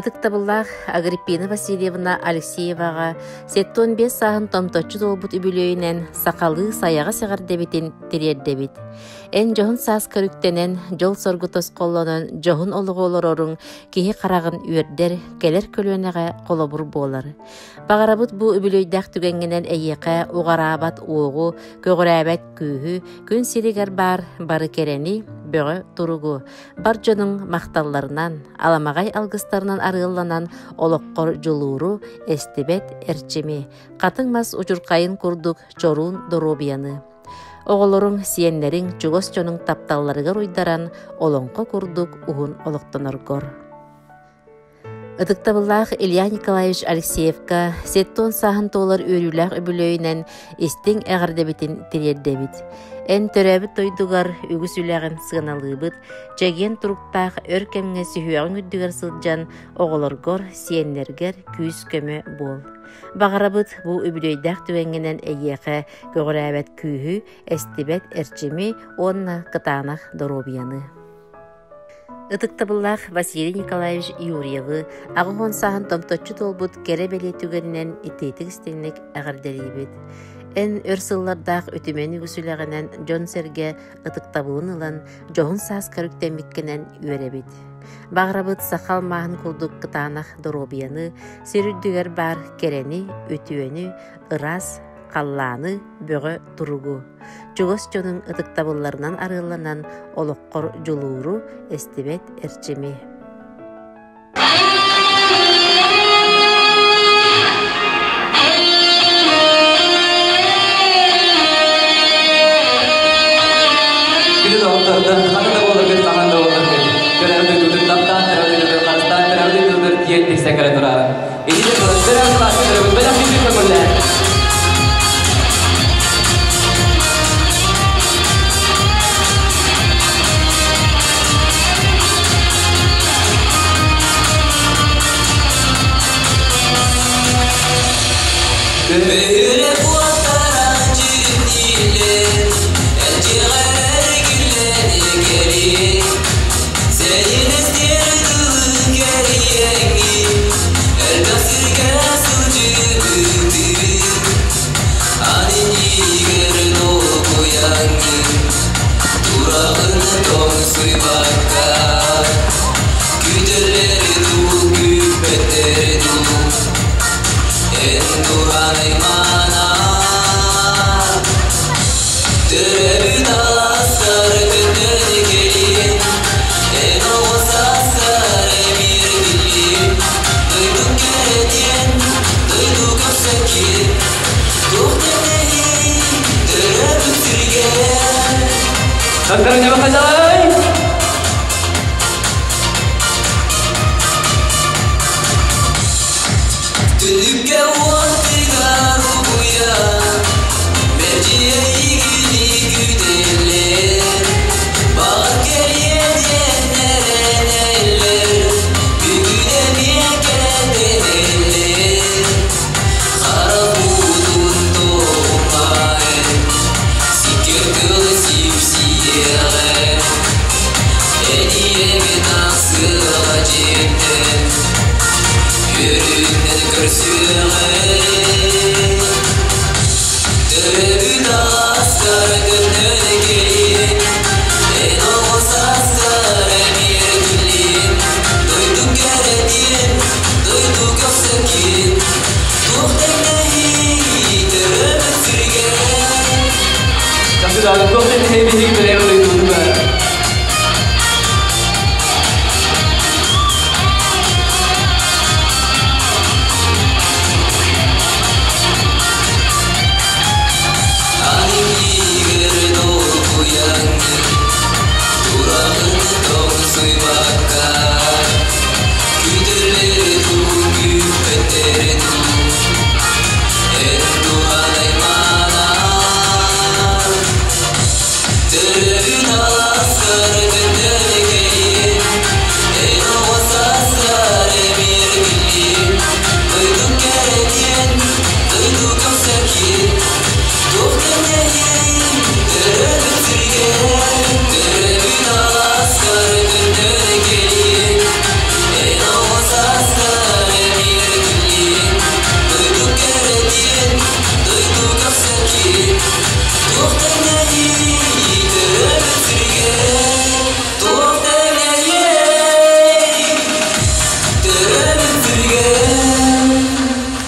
Ытыктабыллах Агриппина Васильевна Алексееваға сеттон 5 сағын томточу толбут үбілөйінен сақалы саяға сығар дебитин тирердебит. Эн жоғын саас көріктенен жол соргу тосқоллонын жоғын олығы олорорун кихи қарағын үйердер келер көлөнеға қолобур болар. Бағарабыт бу үбілөйдәк түгенгенен әйеқә уғарабат оғу, көгірәбәт күйі, күн сиригер бары керени, бөғі туругу. Бар жонун мақталларынан, аламағай алгыстарынан арыланан олоққор жолууру эстибет эрчими. Катын мас учуркайын курдук чорун доробияны. Оголорун сиеннерин чугос жонун тапталларыгар уйдаран олонко курдук уһун олоқтоноргор. Ытыктабыллах Илья Николаевич Алексеевка сеттон саһын толар өрүләк үбүлөйүнен истиң әгәрдебитин тирердебит. Эн төрәбит тойдугар үгүс үләгін сыгналыбыт, чәген туруктақ өркемге сүйуағын үддігер сылджан оғылыргор, сиеннергер күйіс көмі бол. Бағарабыт бұл үбілөйдәк түвенгенен әйеқі көгірәбәт күйі, әстібет әрчімі, онна қытанақ доробияны. Ытыктабыллах Василий Николаевич Юрьевы ағығын сағын томточу толбут кере беле түгенінен итейтік істенлік әғірделейбет. Эн өрсыллардақ өтімен үгісіліғінен Джон Серге ытыктабылын ылан жоғын саас көріктен біккенен үйеребет. Бағрабыт сақал мағын күлдік қытанақ доробияны, серүддігер бар керені, өтіөні, ырас, қалланы, бөғі тұругу. Чугос жонын ытыктабылларынан арыланан олыққор жолууру эстибет эрчими. Dokternya bakal jalan.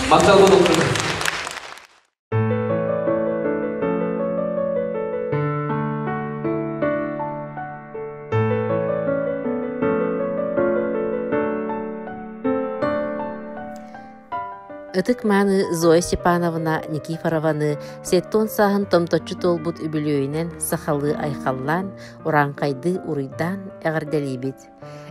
Мактал болуңуз. Ытык мааны Зоя Степановна Никифорованы сеттон саһын томточчу толбут үбүлөйүнен сахалы айхаллан, уранкайды уруйдан эҕэрдэлиибит.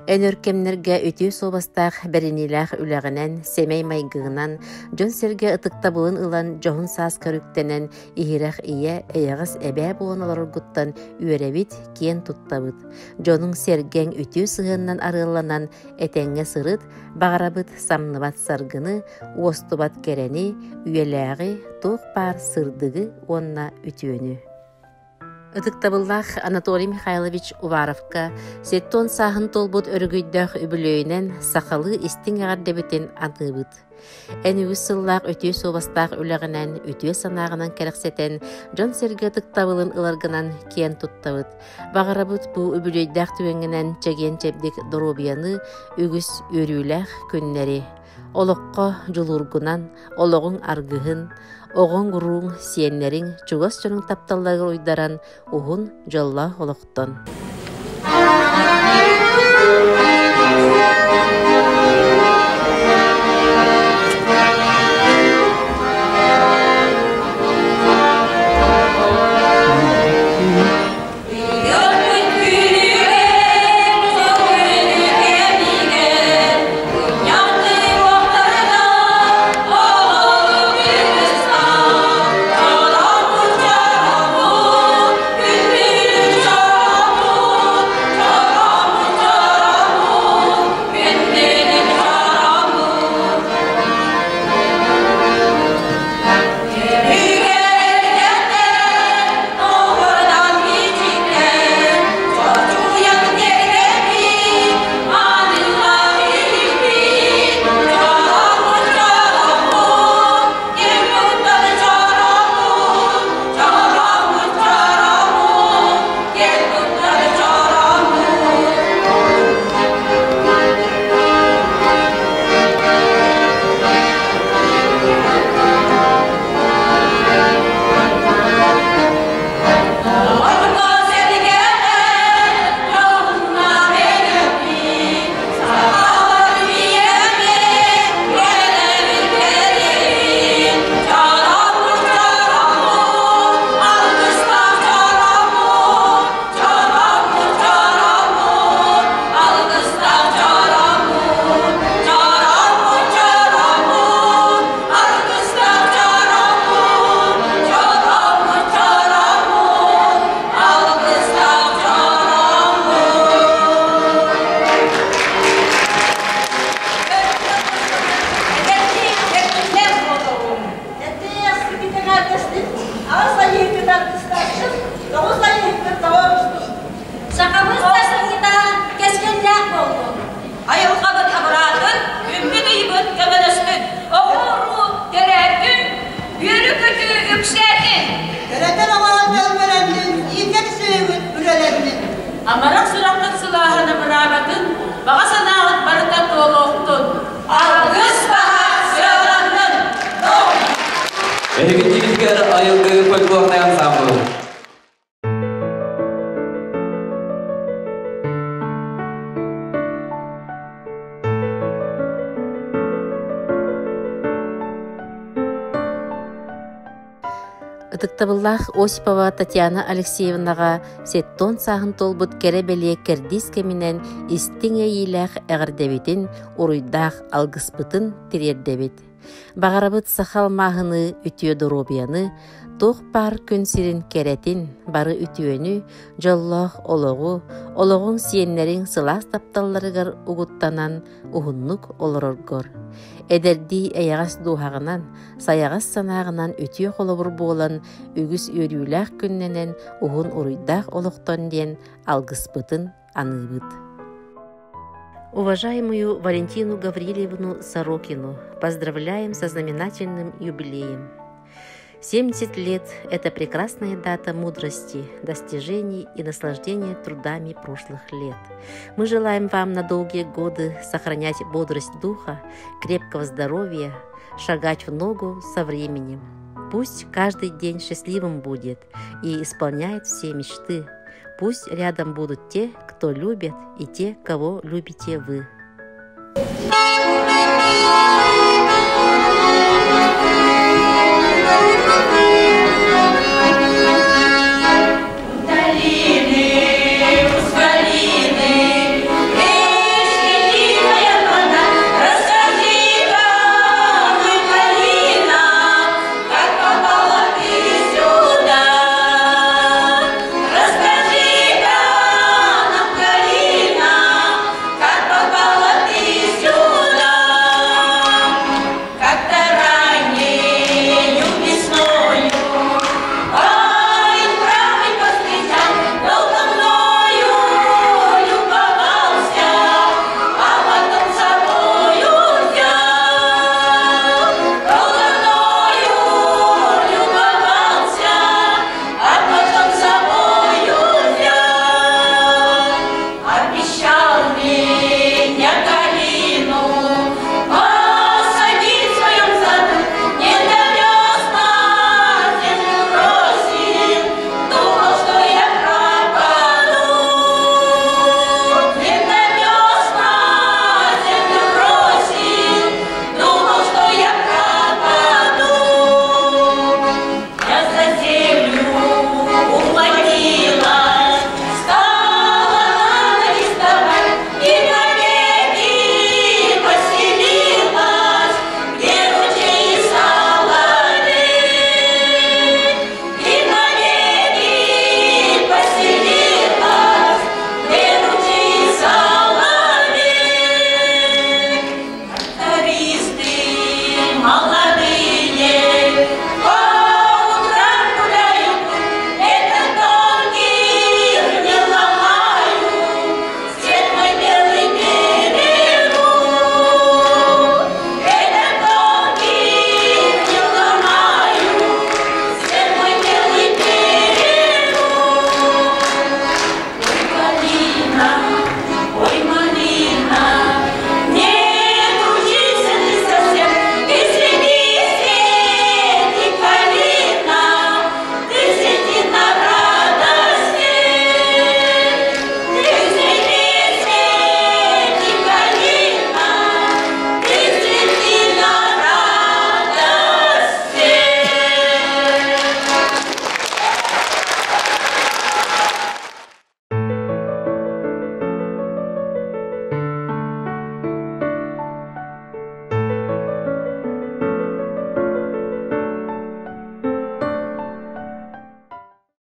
Эн өркемнерге өтүү собастаах бэринилээх үлэгинэн, семей майгыгынан, дьон серге ытыктабылын ылан жоһун саас көрүктенен иһирээх ийэ эйэҕис эбээ буоналаргуттан үөрэбит киэн туттабыт. Дьонуң сергэң үтүү сыһыаннан арыалланан этэҥҥэ сырыт, баҕарабыт самныбат саргыны, уостубат керени, үөлээҕи, туох паар сырдыгы уонна үтүөнү. Ытыктабыллах Анатолий Михайлович Уваровка сеттон саһын толбут өргүйдөх үбүлөйүнен сахалы истиң эҕэрдэбитин аныыбыт. Эн үгүс сыллаах өтүү собастаах үлэгинэн, өтүү санаагынан кэрэхсэтэн, дьон серге ытыктабылын ыларгынан киэн туттабыт. Баҕарабыт бу үбүлөйдэх түөҥҥинэн чэгиэн чэбдик доробияны үгүс үөрүүлэх күннэри. Олоққа жулургунан, олоғың аргыһын, оғың уруң сиеннериң чугас чонуң тапталларыгар уйдаран уһун дьолла олохтон. Amarak suraklık silahını bırakın, bağa sanağıt barıta doluğuktun. Algız bağa sıralandın. Ehgittiğinizler ayıldığı folklorna ansamblı. Ытыктабыллах Осипова Татьяна Алексеевнаға сеттон саһын толбут керебелие кердис кеминен истиң эйилэх эҕэрдэбитин уруйдаах алгыспытын тириэрдэбит. Бағарабыт сахал маһыны үтүө доробияны, туох паар күн сирин керетин бары үтүөнү дьоллоох ологуң сиеннериң сылаас тапталларыгар угуттанан уһуннук олороргор. Эдерди эйэҕас дуһаҕынан, сайаҕас санааҕынан үтүө холобур буолан үгүс үөрүүлээх күннэнэн уһун уруйдаах олохтон диэн алгыспытын аныыбыт. Уважаемую Валентину Гаврилевну Сорокину поздравляем со знаменательным юбилеем. 70 лет – это прекрасная дата мудрости, достижений и наслаждения трудами прошлых лет. Мы желаем вам на долгие годы сохранять бодрость духа, крепкого здоровья, шагать в ногу со временем. Пусть каждый день счастливым будет и исполняет все мечты. Пусть рядом будут те, кто любит, и те, кого любите вы.